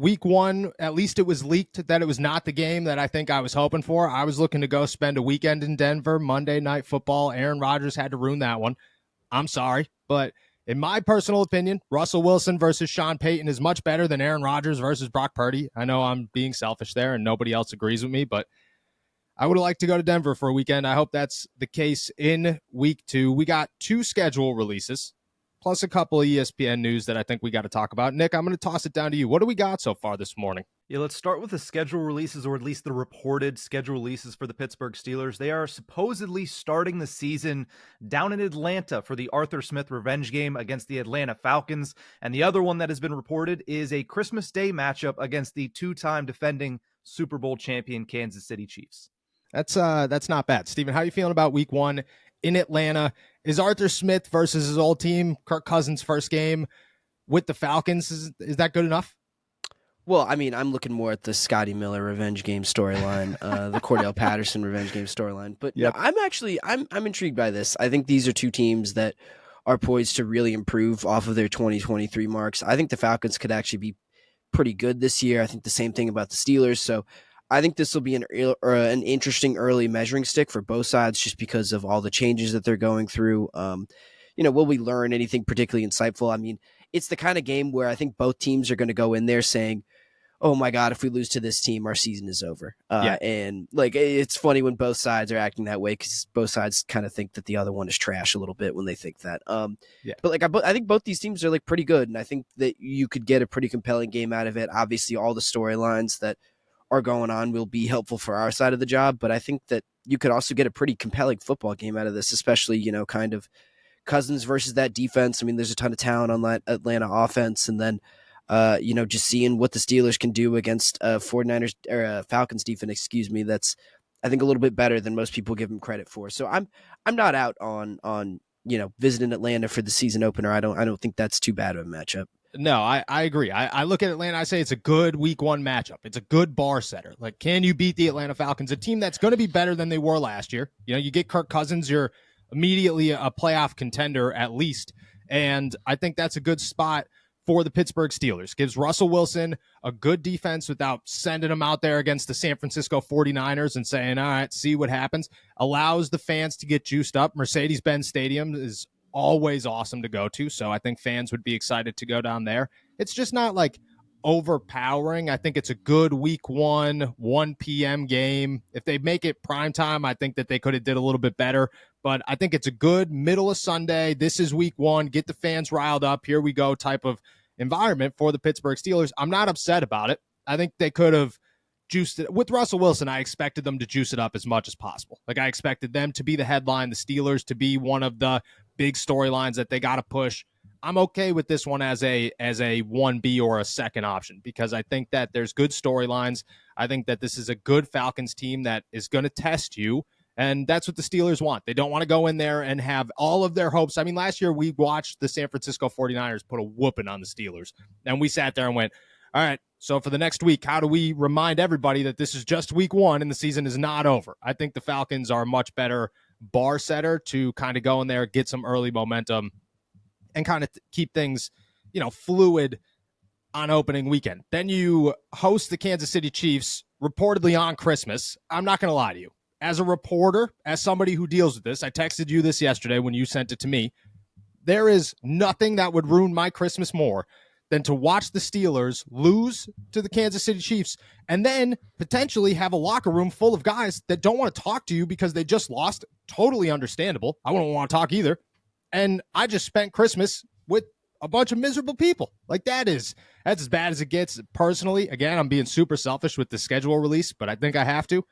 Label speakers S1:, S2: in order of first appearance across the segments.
S1: week one, at least it was leaked that it was not the game that I think I was hoping for. I was looking to go spend a weekend in Denver, Monday Night Football. Aaron Rodgers had to ruin that one. I'm sorry, but in my personal opinion, Russell Wilson versus Sean Payton is much better than Aaron Rodgers versus Brock Purdy. I know I'm being selfish there and nobody else agrees with me, but I would have liked to go to Denver for a weekend. I hope that's the case in week 2. We got 2 schedule releases, plus a couple of ESPN news that I think we got to talk about. Nick, I'm going to toss it down to you. What do we got so far this morning?
S2: Yeah, let's start with the schedule releases, or at least the reported schedule releases for the Pittsburgh Steelers. They are supposedly starting the season down in Atlanta for the Arthur Smith revenge game against the Atlanta Falcons. And the other one that has been reported is a Christmas Day matchup against the 2-time defending Super Bowl champion Kansas City Chiefs.
S1: That's not bad. Steven, how are you feeling about week 1 in Atlanta? Is Arthur Smith versus his old team, Kirk Cousins' first game with the Falcons, is that good enough?
S3: Well, I mean, I'm looking more at the Scotty Miller revenge game storyline, the Cordell Patterson revenge game storyline. But yep. No, I'm intrigued by this. I think these are 2 teams that are poised to really improve off of their 2023 marks. I think the Falcons could actually be pretty good this year. I think the same thing about the Steelers. So I think this will be an interesting early measuring stick for both sides, just because of all the changes that they're going through. Will we learn anything particularly insightful? I mean, it's the kind of game where I think both teams are going to go in there saying, oh my God, if we lose to this team, our season is over. And like, it's funny when both sides are acting that way, because both sides kind of think that the other one is trash a little bit when they think that. But like, I think both these teams are like pretty good. And I think that you could get a pretty compelling game out of it. Obviously, all the storylines that are going on will be helpful for our side of the job. But I think that you could also get a pretty compelling football game out of this, especially, kind of Cousins versus that defense. I mean, there's a ton of talent on that Atlanta offense. And then, just seeing what the Steelers can do against 49ers or Falcons defense, that's, I think, a little bit better than most people give them credit for. So I'm not out on visiting Atlanta for the season opener. I don't think that's too bad of a matchup.
S1: No, I agree. I look at Atlanta, I say it's a good week 1 matchup. It's a good bar setter. Like, can you beat the Atlanta Falcons, a team that's going to be better than they were last year? You get Kirk Cousins, you're immediately a playoff contender at least. And I think that's a good spot for the Pittsburgh Steelers. Gives Russell Wilson a good defense without sending him out there against the San Francisco 49ers and saying, all right, see what happens. Allows the fans to get juiced up. Mercedes-Benz Stadium is always awesome to go to, so I think fans would be excited to go down there. It's just not like overpowering. I think it's a good week 1 p.m. game. If they make it prime time, I think that they could have did a little bit better, but I think it's a good middle of Sunday. This is week 1. Get the fans riled up. Here we go type of environment for the Pittsburgh Steelers. I'm not upset about it. I think they could have juiced it. With Russell Wilson, I expected them to juice it up as much as possible. Like, I expected them to be the headline, the Steelers to be one of the big storylines that they got to push. I'm okay with this one as a 1B or a second option, because I think that there's good storylines. I think that this is a good Falcons team that is going to test you, and that's what the Steelers want. They don't want to go in there and have all of their hopes. I mean, last year we watched the San Francisco 49ers put a whooping on the Steelers, and we sat there and went, all right, so for the next week, how do we remind everybody that this is just week 1 and the season is not over? I think the Falcons are a much better bar setter to kind of go in there, get some early momentum, and kind of keep things, fluid on opening weekend. Then you host the Kansas City Chiefs reportedly on Christmas. I'm not going to lie to you. As a reporter, as somebody who deals with this, I texted you this yesterday when you sent it to me. There is nothing that would ruin my Christmas more than to watch the Steelers lose to the Kansas City Chiefs and then potentially have a locker room full of guys that don't want to talk to you because they just lost. Totally understandable. I wouldn't want to talk either. And I just spent Christmas with a bunch of miserable people. Like, that's as bad as it gets. Personally, again, I'm being super selfish with the schedule release, but I think I have to.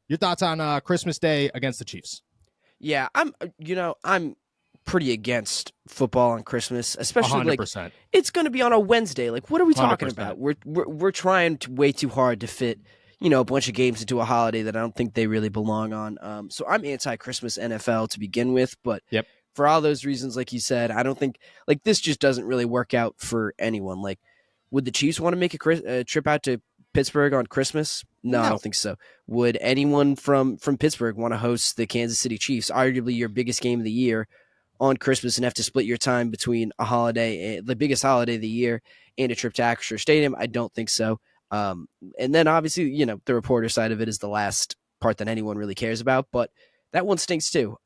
S1: Your thoughts on Christmas Day against the Chiefs?
S3: Yeah, I'm pretty against football on Christmas, especially
S1: 100%.
S3: Like it's going to be on a Wednesday. Like, what are we talking
S1: 100%.
S3: about? We're trying way too hard to fit, a bunch of games into a holiday that I don't think they really belong on. So I'm anti-Christmas NFL to begin with, but
S1: yep.
S3: For all those reasons, like you said, I don't think like this just doesn't really work out for anyone. Like, would the Chiefs want to make a trip out to Pittsburgh on Christmas? No, I don't think so. Would anyone from Pittsburgh want to host the Kansas City Chiefs, arguably your biggest game of the year, on Christmas and have to split your time between a holiday, the biggest holiday of the year, and a trip to Acrisure Stadium. I don't think so. And then obviously, the reporter side of it is the last part that anyone really cares about, but that one stinks too.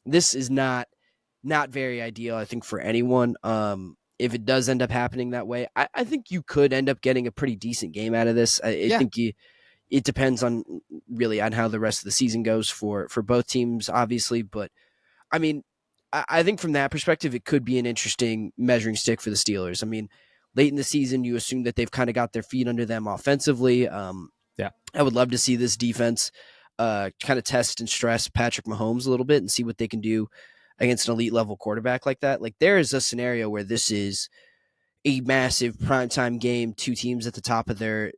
S3: This is not very ideal, I think, for anyone. If it does end up happening that way, I think you could end up getting a pretty decent game out of this. I think it depends on how the rest of the season goes for both teams, obviously. But I mean, I think from that perspective, it could be an interesting measuring stick for the Steelers. I mean, late in the season, you assume that they've kind of got their feet under them offensively. I would love to see this defense kind of test and stress Patrick Mahomes a little bit and see what they can do against an elite level quarterback like that. Like, there is a scenario where this is a massive primetime game, two teams at the top of their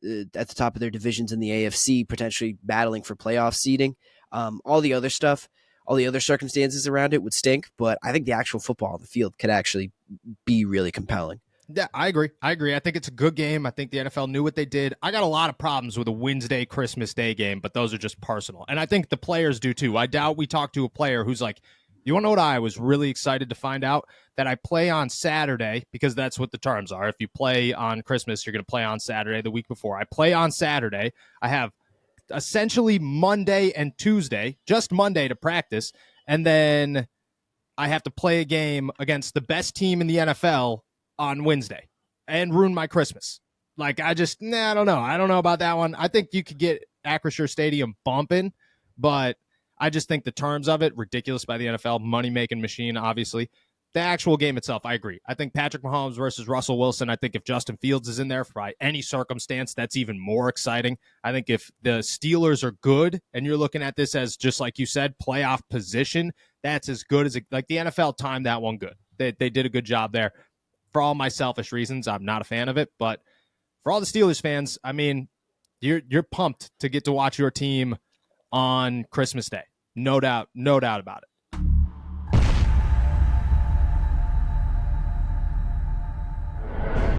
S3: divisions in the AFC, potentially battling for playoff seeding. All the other stuff, all the other circumstances around it would stink, but I think the actual football on the field could actually be really compelling.
S1: Yeah, I agree. I think it's a good game. I think the NFL knew what they did. I got a lot of problems with a Wednesday, Christmas Day game, but those are just personal. And I think the players do too. I doubt we talked to a player who's like, you want to know what I was really excited to find out? That I play on Saturday, because that's what the terms are. If you play on Christmas, you're going to play on Saturday the week before. I play on Saturday. I have essentially Monday and Tuesday, just Monday to practice. And then I have to play a game against the best team in the NFL on Wednesday and ruin my Christmas. Like, I don't know. I don't know about that one. I think you could get Acrisure Stadium bumping, but I just think the terms of it, ridiculous by the NFL, money-making machine, obviously. The actual game itself, I agree. I think Patrick Mahomes versus Russell Wilson, I think if Justin Fields is in there by any circumstance, that's even more exciting. I think if the Steelers are good and you're looking at this as, just like you said, playoff position, that's as good as like the NFL timed that one good. They did a good job there. For all my selfish reasons, I'm not a fan of it, but for all the Steelers fans, I mean, you're pumped to get to watch your team on Christmas Day. No doubt about it.